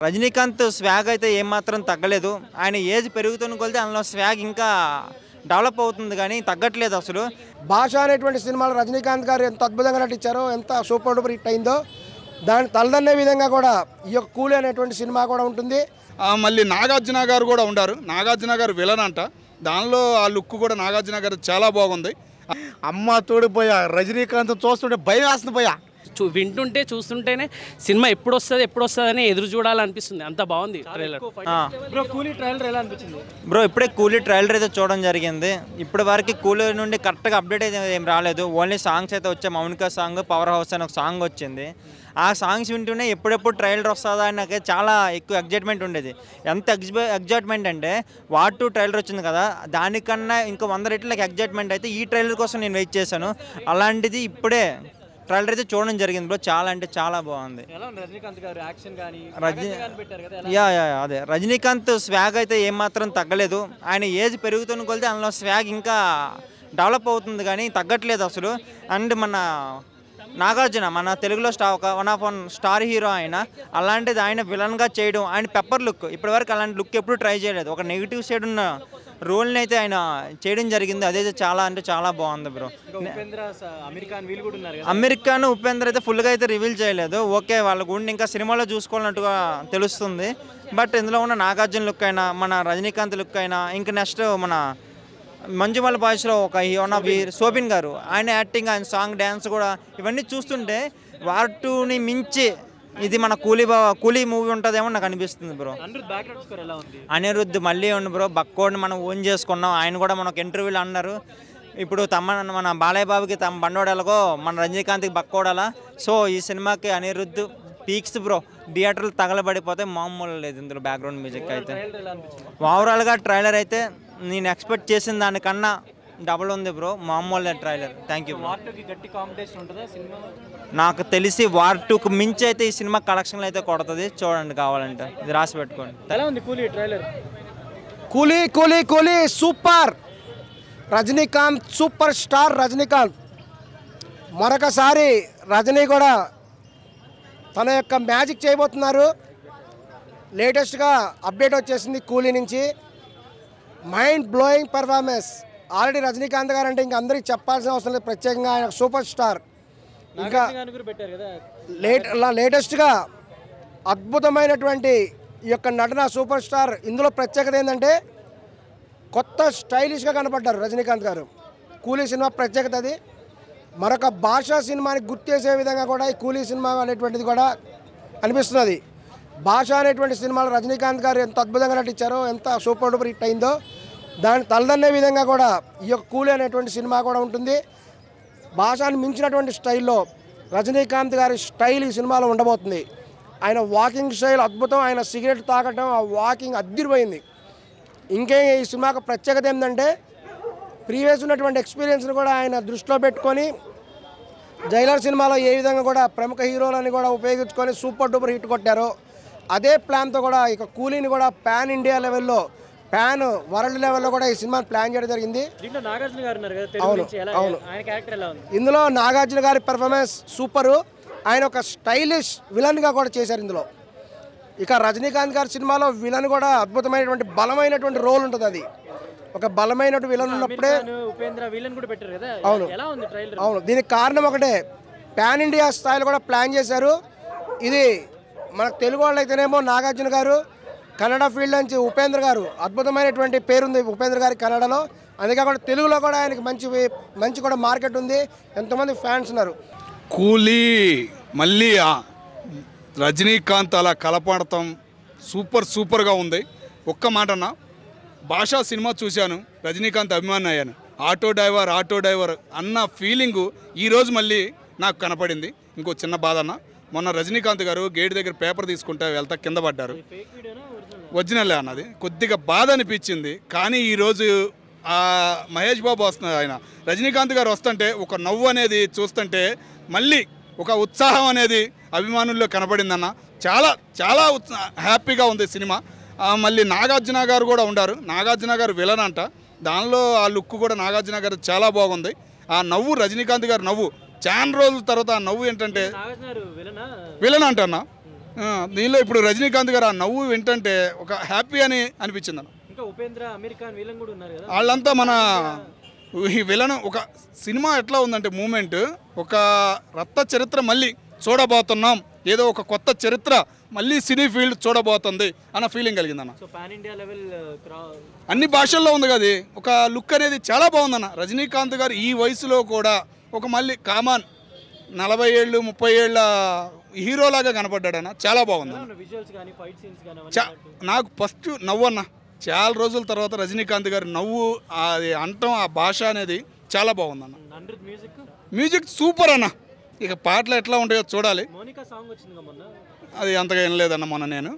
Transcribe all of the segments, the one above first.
Rajinikanth swag అయితే ఏమాత్రం తగ్గలేదు. ఆయన ఏజ్ పెరుగుతున్న కొద్దీ అందులో స్వాగ్ ఇంకా డెవలప్ అవుతుంది కానీ తగ్గట్లేదు అసలు. భాష అనేటువంటి సినిమాలో రజనీకాంత్ గారు ఎంత అద్భుతంగా నటించారో, ఎంత సూపర్ డూపర్ హిట్ అయిందో దాని తలదన్నే విధంగా కూడా ఈ యొక్క కూలీ అనేటువంటి సినిమా కూడా ఉంటుంది. మళ్ళీ నాగార్జున గారు కూడా ఉన్నారు. నాగార్జున గారు విలన్ అంట. దానిలో ఆ లుక్ కూడా నాగార్జున గారు చాలా బాగుంది. అమ్మ తోడిపోయా, రజనీకాంత్ చూస్తుంటే భయం వేస్తుంది పోయా. వింటుంటే చూస్తుంటేనే సినిమా ఎప్పుడు వస్తుంది అని ఎదురు చూడాలనిపిస్తుంది. అంత బాగుంది ట్రైలర్. బ్రో ఇప్పుడే కూలీ ట్రైలర్ అయితే చూడడం జరిగింది. ఇప్పటి వరకు కూలీ నుండి కరెక్ట్గా అప్డేట్ అయితే ఏం రాలేదు. ఓన్లీ సాంగ్స్ అయితే వచ్చాయి. మౌనిక సాంగ్, పవర్ హౌస్ అని ఒక సాంగ్ వచ్చింది. ఆ సాంగ్స్ వింటూనే ఎప్పుడెప్పుడు ట్రైలర్ వస్తుందా అని నాకు చాలా ఎక్కువ ఎగ్జైట్మెంట్ ఉండేది. ఎంత ఎగ్జైట్మెంట్ అంటే వార్ 2 ట్రైలర్ వచ్చింది కదా, దానికన్నా ఇంకా 100 రెట్ల ఎగ్జైట్మెంట్ అయితే ఈ ట్రైలర్ కోసం నేను వెయిట్ చేశాను. అలాంటిది ఇప్పుడే ట్రైలర్ అయితే చూడడం జరిగింది బ్రో. చాలా అంటే చాలా బాగుంది. అదే రజనీకాంత్ స్వాగ్ అయితే ఏమాత్రం తగ్గలేదు. ఆయన ఏజ్ పెరుగుతున్న కొద్దీ అందులో స్వాగ్ ఇంకా డెవలప్ అవుతుంది కానీ తగ్గట్లేదు అసలు. అండ్ మన నాగార్జున మన తెలుగులో వన్ ఆఫ్ స్టార్ హీరో ఆయన. అలాంటిది ఆయన విలన్గా చేయడం, ఆయన పెప్పర్ లుక్ ఇప్పటివరకు అలాంటి లుక్ ఎప్పుడు ట్రై చేయలేదు. ఒక నెగిటివ్ సైడ్ ఉన్న రోల్ని అయితే ఆయన చేయడం జరిగింది. అదైతే చాలా అంటే చాలా బాగుంది బ్రో. అమెరికాను ఉపేంద్ర అయితే ఫుల్గా అయితే రివీల్ చేయలేదు. ఓకే, వాళ్ళ గుండె ఇంకా సినిమాలో చూసుకోవాలన్నట్టుగా తెలుస్తుంది. బట్ ఇందులో ఉన్న నాగార్జున లుక్ అయినా, మన రజనీకాంత్ లుక్ అయినా, ఇంకా నెక్స్ట్ మన మంజుమల్ బాయ్స్లో ఒక హీరో శోభిన్ గారు, ఆయన యాక్టింగ్, ఆయన సాంగ్, డ్యాన్స్ కూడా ఇవన్నీ చూస్తుంటే వార్ 2ని మించి ఇది మన కూలీ మూవీ ఉంటుందేమో నాకు అనిపిస్తుంది బ్రో. అనిరుద్ధ్ మళ్ళీ ఉంది బ్రో. బక్కోడ్ని మనం ఓన్ చేసుకున్నాం. ఆయన కూడా మనకు ఇంటర్వ్యూలు అన్నారు. ఇప్పుడు మన బాలయ్య బాబుకి తమ బండోడలకో మన రజనీకాంత్కి బక్కోడాలా. సో ఈ సినిమాకి అనిరుద్ధ్ పీక్స్ బ్రో. థియేటర్లు తగలబడిపోతే మామూలు లేదు ఇందులో బ్యాక్గ్రౌండ్ మ్యూజిక్ అయితే. ఓవరాల్గా ట్రైలర్ అయితే నేను ఎక్స్పెక్ట్ చేసిన దానికన్నా డబుల్ ఉంది బ్రో. మామూలు ట్రైలర్. Thank you. నాకు తెలిసి వార్ 2కు మించి అయితే ఈ సినిమా కలెక్షన్లు అయితే కొడుతుంది. చూడండి కావాలంటే, ఇది రాసి పెట్టుకోండి. కూలీ కూలీ కూలీ super. Rajinikanth super star Rajinikanth. మరొకసారి రజనీ కూడా తన యొక్క మ్యాజిక్ చేయబోతున్నారు. లేటెస్ట్గా అప్డేట్ వచ్చేసింది కూలీ నుంచి. Mind blowing performance. Already Rajinikanth గారు అంటే ఇంకా అందరికీ చెప్పాల్సిన అవసరం లేదు. ప్రత్యేకంగా ఆయన సూపర్ స్టార్. ఇంకా లేటెస్ట్గా అద్భుతమైనటువంటి ఈ యొక్క నటన సూపర్ స్టార్. ఇందులో ప్రత్యేకత ఏంటంటే కొత్త స్టైలిష్గా కనపడ్డారు రజనీకాంత్ గారు. కూలీ సినిమా ప్రత్యేకత అది. మరొక భాషా సినిమాని గుర్తు చేసే విధంగా కూడా ఈ కూలీ సినిమా అనేటువంటిది కూడా అనిపిస్తున్నది. భాష అనేటువంటి సినిమాలో రజనీకాంత్ గారు ఎంత అద్భుతంగా నటించారో, ఎంత సూపర్ డూపర్ హిట్ అయిందో దాని తలదన్నే విధంగా కూడా ఈ యొక్క కూలీ అనేటువంటి సినిమా కూడా ఉంటుంది. భాషని మించినటువంటి స్టైల్లో రజనీకాంత్ గారి స్టైల్ ఈ సినిమాలో ఉండబోతుంది. ఆయన వాకింగ్ స్టైల్ అద్భుతం. ఆయన సిగరెట్ తాగటం, ఆ వాకింగ్ అద్దిరిపోయింది. ఇంకే ఈ సినిమాకు ప్రత్యేకత ఏంటంటే ప్రీవియస్ ఉన్నటువంటి ఎక్స్పీరియన్స్ని కూడా ఆయన దృష్టిలో పెట్టుకొని జైలర్ సినిమాలో ఏ విధంగా కూడా ప్రముఖ హీరోలని కూడా ఉపయోగించుకొని సూపర్ డూపర్ హిట్ కొట్టారో అదే ప్లాన్తో కూడా ఇక కూలీని కూడా పాన్ ఇండియా లెవెల్లో, పాన్ వరల్డ్ లెవెల్లో కూడా ఈ సినిమాని ప్లాన్ చేయడం జరిగింది. అవును. ఇందులో నాగార్జున గారి పెర్ఫార్మెన్స్ సూపరు. ఆయన ఒక స్టైలిష్ విలన్గా కూడా చేశారు ఇందులో. ఇక రజనీకాంత్ గారి సినిమాలో విలన్ కూడా అద్భుతమైనటువంటి బలమైనటువంటి రోల్ ఉంటుంది. అది ఒక బలమైనటువంటి విలన్ ఉన్నప్పుడే. అవును. దీనికి కారణం ఒకటే, పాన్ ఇండియా స్థాయిలో కూడా ప్లాన్ చేశారు. ఇది మనకు తెలుగు వాళ్ళు అయితేనేమో నాగార్జున గారు, కన్నడ ఫీల్డ్ నుంచి ఉపేంద్ర గారు, అద్భుతమైనటువంటి పేరుంది ఉపేంద్ర గారి కన్నడలో. అందుకే తెలుగులో కూడా ఆయనకి మంచి కూడా మార్కెట్ ఉంది. ఎంతోమంది ఫ్యాన్స్ ఉన్నారు. కూలీ మళ్ళీ రజనీకాంత్ అలా కలపడతాం సూపర్గా ఉంది. ఒక్క మాట అన్న, భాషా సినిమా చూశాను, రజనీకాంత్ అభిమాని అయ్యాను. ఆటో డ్రైవర్ అన్న ఫీలింగు ఈరోజు మళ్ళీ నాకు కనపడింది. ఇంకో చిన్న బాధ అన్న, మొన్న రజనీకాంత్ గారు గేట్ దగ్గర పేపర్ తీసుకుంటే వెళ్తా కింద పడ్డారు. ఒరిజినలే అన్నది కొద్దిగా బాధ అనిపించింది. కానీ ఈరోజు మహేష్ బాబు వస్తున్నారు, ఆయన రజనీకాంత్ గారు వస్తుంటే ఒక నవ్వు అనేది చూస్తుంటే మళ్ళీ ఒక ఉత్సాహం అనేది అభిమానుల్లో కనపడిందన్న. చాలా చాలా హ్యాపీగా ఉంది సినిమా. మళ్ళీ నాగార్జున గారు కూడా ఉన్నారు. నాగార్జున గారు విలన్ అంట. దానిలో ఆ లుక్ కూడా నాగార్జున గారు చాలా బాగుంది. ఆ నవ్వు, రజనీకాంత్ గారు నవ్వు చాలా రోజుల తర్వాత ఆ నవ్వు ఏంటంటే విలన్ అంటన్నా. దీనిలో ఇప్పుడు రజనీకాంత్ గారు ఆ నవ్వు వింటంటే ఒక హ్యాపీ అని అనిపించింది అన్న. ఇంకా ఉపేంద్ర అమెరికా విలన్ కూడా ఉన్నారు కదా, వాళ్ళంతా మన ఈ విలన్ ఒక సినిమా ఎట్లా ఉందంటే మూమెంట్ ఒక రక్త చరిత్ర మళ్ళీ చూడబోతున్నాం, ఏదో ఒక కొత్త చరిత్ర మళ్ళీ సినీ ఫీల్డ్ చూడబోతుంది అన్న ఫీలింగ్ కలిగిందన్న. సో పాన్ ఇండియా లెవెల్ అన్ని భాషల్లో ఉంది కదా, ఒక లుక్ అనేది చాలా బాగుందన్న. రజనీకాంత్ గారు ఈ వయసులో కూడా ఒక మళ్ళీ కామన్ 40 ఏళ్ళు 30 ఏళ్ళ హీరోలాగా కనపడ్డాడన్న, చాలా బాగుందన్న. విజువల్స్ కానీ ఫైట్ సీన్స్ కానీ నాకు ఫస్ట్ నవ్వు అన్న, చాలా రోజుల తర్వాత రజనీకాంత్ గారి నవ్వు అది అంటం ఆ భాష అనేది చాలా బాగుందన్న. మ్యూజిక్ సూపర్ అన్న. ఇక పాటలు ఎట్లా ఉంటాయో చూడాలి. మోనికా సాంగ్ వచ్చింది మొన్న, అది అంతగా వినలేదన్న మొన్న నేను.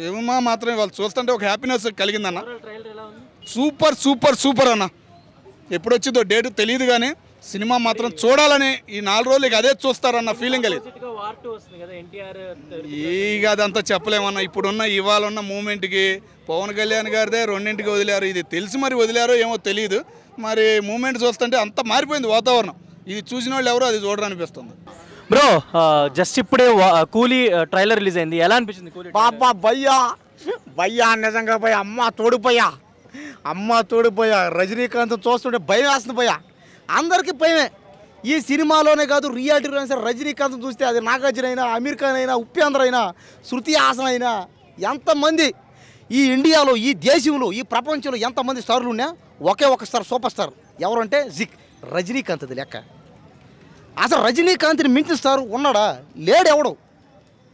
ఏమో మాత్రమే వాళ్ళు చూస్తుంటే ఒక హ్యాపీనెస్ కలిగిందన్న. ట్రైలర్ ఎలా ఉంది? సూపర్ సూపర్ సూపర్ అన్న. ఎప్పుడు వచ్చిందో డేట్ తెలియదు కానీ సినిమా మాత్రం చూడాలని ఈ 4 రోజులు ఇక అదే చూస్తారన్న ఫీలింగ్ కలిగింది. వార్ 2 వస్తుంది కదా, ఎన్టీఆర్ ఇక అదంతా చెప్పలేమన్నా. ఇప్పుడున్న ఇవాళ ఉన్న మూమెంట్కి పవన్ కళ్యాణ్ గారిదే 2ంటికి వదిలేరు. ఇది తెలిసి మరి వదిలేరో ఏమో తెలియదు. మరి మూమెంట్ చూస్తుంటే అంత మారిపోయింది వాతావరణం. ఇది చూసిన వాళ్ళు ఎవరో అది చూడరనిపిస్తుంది. బ్రో జస్ట్ ఇప్పుడే కూలీ ట్రైలర్ రిలీజ్ అయింది, ఎలా అనిపించింది కూలీ? బాబా భయ్యా భయ్యా నిజంగా భయ్యా అమ్మ తోడిపోయా రజనీకాంత్ చూస్తుంటే భయం వేస్తుంది భయ్యా. అందరికీ భయమే. ఈ సినిమాలోనే కాదు రియాలిటీలో అయినా సరే రజనీకాంత్ చూస్తే అది నాగార్జున అయినా అమీర్ ఖాన్ అయినా ఉపేంద్ర అయినా శృతి హాసన్ అయినా ఎంతమంది ఈ ఇండియాలో ఈ దేశంలో ఈ ప్రపంచంలో ఎంతమంది స్టార్లు ఉన్నా ఒకే ఒక స్టార్ సూపర్ స్టార్ ఎవరంటే రజనీకాంత్ది లెక్క. అసలు రజనీకాంత్ని మించిన స్టార్ ఉన్నాడా? లేడెవడు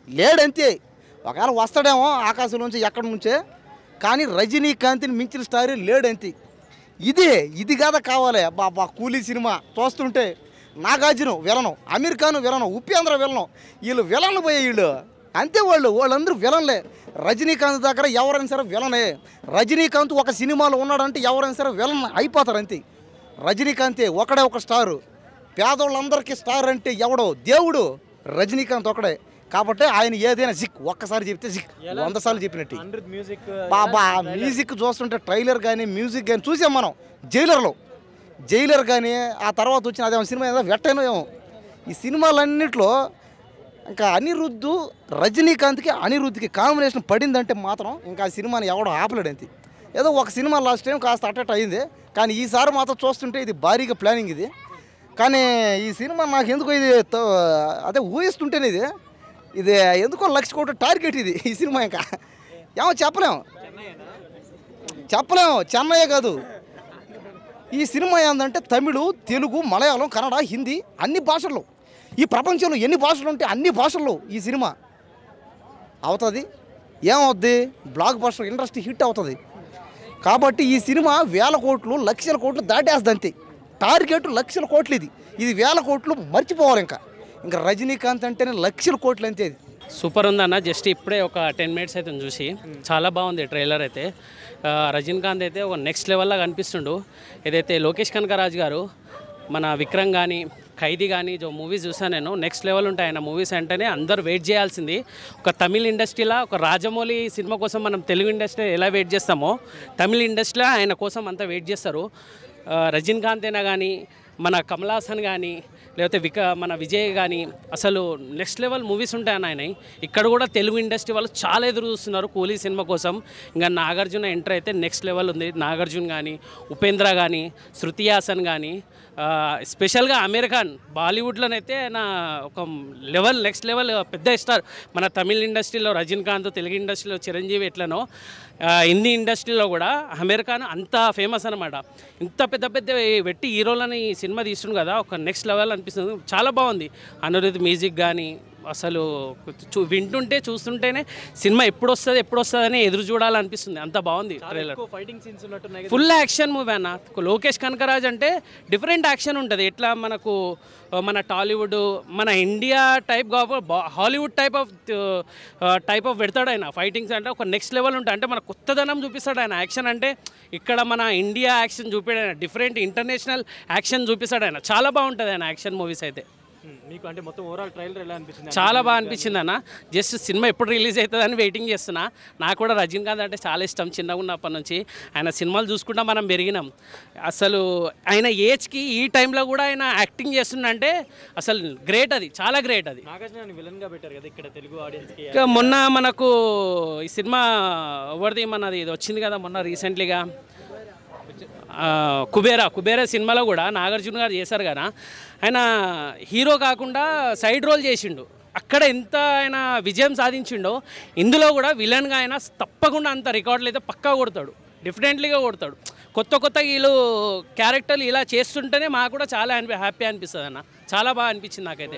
లేడంతే. ఒకవేళ వస్తాడేమో ఆకాశం నుంచి ఎక్కడి నుంచే, కానీ రజనీకాంత్ని మించిన స్టార్ లేడంతే. ఇది కాదా కావాలి బాబా. కూలీ సినిమా చూస్తుంటే Nagarjuna villain, Aamir Khan villain, Upendra villain, వీళ్ళు విలన్లు పోయే వీళ్ళు అంతే. వాళ్ళందరూ విలన్లే. రజనీకాంత్ దగ్గర ఎవరైనా సరే విలనే. రజనీకాంత్ ఒక సినిమాలో ఉన్నాడంటే ఎవరైనా సరే విలన్ అయిపోతారు అంతే. రజనీకాంతే ఒకడే ఒక స్టారు. పేదోళ్ళందరికీ స్టార్ అంటే ఎవడో దేవుడు రజనీకాంత్ ఒకడే. కాబట్టి ఆయన ఏదైనా ఒక్కసారి చెప్తే 100 సార్లు చెప్పినట్టు. బాబా మ్యూజిక్ చూస్తుంటే ట్రైలర్ కానీ మ్యూజిక్ కానీ చూసాం మనం జైలర్ కానీ ఆ తర్వాత వచ్చిన అదే సినిమా ఏదో వెట్టనో ఏమో. ఈ సినిమాలన్నింటిలో ఇంకా రజనీకాంత్కి కాంబినేషన్ పడిందంటే మాత్రం ఇంకా ఆ సినిమాని ఎవడో ఆపలేడు అంతే. ఏదో ఒక సినిమా లాస్ట్ టైం కాస్త అటెట్ అయింది, కానీ ఈసారి మాత్రం చూస్తుంటే ఇది భారీగా ప్లానింగ్ ఇది. కానీ ఈ సినిమా నాకు ఎందుకో ఇది అదే ఊహిస్తుంటేనే ఇది ఎందుకో 1 లక్ష కోట్ల టార్గెట్ ఇది ఈ సినిమా. ఇంకా ఏమో చెప్పలేము. చెన్నయ్యే కాదు ఈ సినిమా. ఏంటంటే తమిళ, తెలుగు, మలయాళం, కన్నడ, హిందీ అన్ని భాషల్లో ఈ ప్రపంచంలో ఎన్ని భాషలు ఉంటే అన్ని భాషల్లో ఈ సినిమా అవుతుంది. ఏమవుద్ది? బ్లాక్ బస్టర్ ఇండస్ట్రీ హిట్ అవుతుంది. కాబట్టి ఈ సినిమా 1000 కోట్లు 1,00,000 కోట్లు దాటేస్తుంది అంతే. టార్గెట్ 1,00,000 కోట్లు. ఇది 1000 కోట్లు మర్చిపోవాలి. ఇంకా రజనీకాంత్ అంటేనే 1,00,000 కోట్లు అంతే. సూపర్ ఉందన్న. జస్ట్ ఇప్పుడే ఒక 10 మినిట్స్ అయితే చూసి చాలా బాగుంది ట్రైలర్ అయితే. రజనీకాంత్ అయితే ఒక నెక్స్ట్ లెవెల్లా కనిపిస్తుండు. ఏదైతే లోకేష్ కనకరాజు గారు మన విక్రమ్ కానీ ఖైదీ కానీ మూవీస్ చూసాను నేను, నెక్స్ట్ లెవెల్ ఉంటాయి ఆయన మూవీస్. అంటేనే అందరూ వెయిట్ చేయాల్సింది. ఒక తమిళ్ ఇండస్ట్రీలో ఒక రాజమౌళి సినిమా కోసం మనం తెలుగు ఇండస్ట్రీ ఎలా వెయిట్ చేస్తామో తమిళ్ ఇండస్ట్రీలో ఆయన కోసం అంతా వెయిట్ చేస్తారు. రజనీకాంత్ అయినా కానీ మన కమల్ హాసన్ కానీ లేకపోతే మన విజయ్ కానీ అసలు నెక్స్ట్ లెవెల్ మూవీస్ ఉంటాయని ఆయన. ఇక్కడ కూడా తెలుగు ఇండస్ట్రీ వాళ్ళు చాలా ఎదురు చూస్తున్నారు కూలీ సినిమా కోసం. ఇంకా నాగార్జున ఎంటర్ అయితే నెక్స్ట్ లెవెల్ ఉంది. నాగార్జున కానీ ఉపేంద్ర కానీ శృతి హాసన్ కానీ స్పెషల్గా అమీర్ ఖాన్ బాలీవుడ్లోనైతే నా ఒక లెవెల్ నెక్స్ట్ లెవెల్ పెద్ద స్టార్. మన తమిళ ఇండస్ట్రీలో రజనీకాంత్, తెలుగు ఇండస్ట్రీలో చిరంజీవి ఎట్లనో హిందీ ఇండస్ట్రీలో కూడా అమీర్ ఖాన్ అంత ఫేమస్ అనమాట. ఇంత పెద్ద పెద్ద వెట్టి హీరోలని సినిమా తీస్తుంది కదా, ఒక నెక్స్ట్ లెవెల్ అనిపిస్తుంది. చాలా బాగుంది. అనిరుద్ధ్ మ్యూజిక్ కానీ అసలు వింటుంటే చూస్తుంటేనే సినిమా ఎప్పుడు వస్తుంది అని ఎదురు చూడాలనిపిస్తుంది. అంత బాగుంది ట్రైలర్. ఫైటింగ్ సీన్స్ ఉన్నట్టున్నాయి. ఫుల్ యాక్షన్ మూవీ అన్న. లోకేష్ కనకరాజ్ అంటే డిఫరెంట్ యాక్షన్ ఉంటుంది. ఎట్లా మనకు మన టాలీవుడ్ మన India type Hollywood type of పెడతాడు ఆయన. ఫైటింగ్స్ అంటే ఒక నెక్స్ట్ లెవెల్ ఉంటాయి. అంటే మన కొత్తదనం చూపిస్తాడు ఆయన. యాక్షన్ అంటే ఇక్కడ మన ఇండియా యాక్షన్ చూపాడు ఆయన. డిఫరెంట్ ఇంటర్నేషనల్ యాక్షన్ చూపిస్తాడు ఆయన. చాలా బాగుంటుంది ఆయన యాక్షన్ మూవీస్ అయితే. మీకు అంటే మొత్తం ఓవరాల్ ట్రైలర్ ఎలా అనిపించింది? చాలా బాగా అనిపించింది అన్న. జస్ట్ సినిమా ఎప్పుడు రిలీజ్ అవుతుందని వెయిటింగ్ చేస్తున్నా. నాకు కూడా రజనీకాంత్ అంటే చాలా ఇష్టం చిన్నగా ఉన్నప్పటి నుంచి. ఆయన సినిమాలు చూసుకుంటా మనం పెరిగినాం. అసలు ఆయన ఏజ్కి ఈ టైంలో కూడా ఆయన యాక్టింగ్ చేస్తుందంటే అసలు గ్రేట్, అది చాలా గ్రేట్. అది నాగార్జున విలన్గా పెట్టారు కదా ఇక్కడ తెలుగు ఆడియన్స్కి. ఇంకా మొన్న మనకు ఈ సినిమా ఎవరిది మనది ఇది వచ్చింది కదా మొన్న రీసెంట్లీగా, కుబేరా సినిమాలో కూడా నాగార్జున గారు చేశారు కదా, ఆయన హీరో కాకుండా సైడ్ రోల్ చేసిండు. అక్కడ ఎంత ఆయన విజయం సాధించిండో ఇందులో కూడా విలన్గా ఆయన తప్పకుండా అంత రికార్డులు అయితే పక్కా కొడతాడు, డెఫినెట్లీగా కొడతాడు. కొత్త వీళ్ళు క్యారెక్టర్లు ఇలా చేస్తుంటేనే మాకు కూడా చాలా హ్యాపీ అనిపిస్తుంది అన్న. చాలా బాగా అనిపించింది నాకైతే.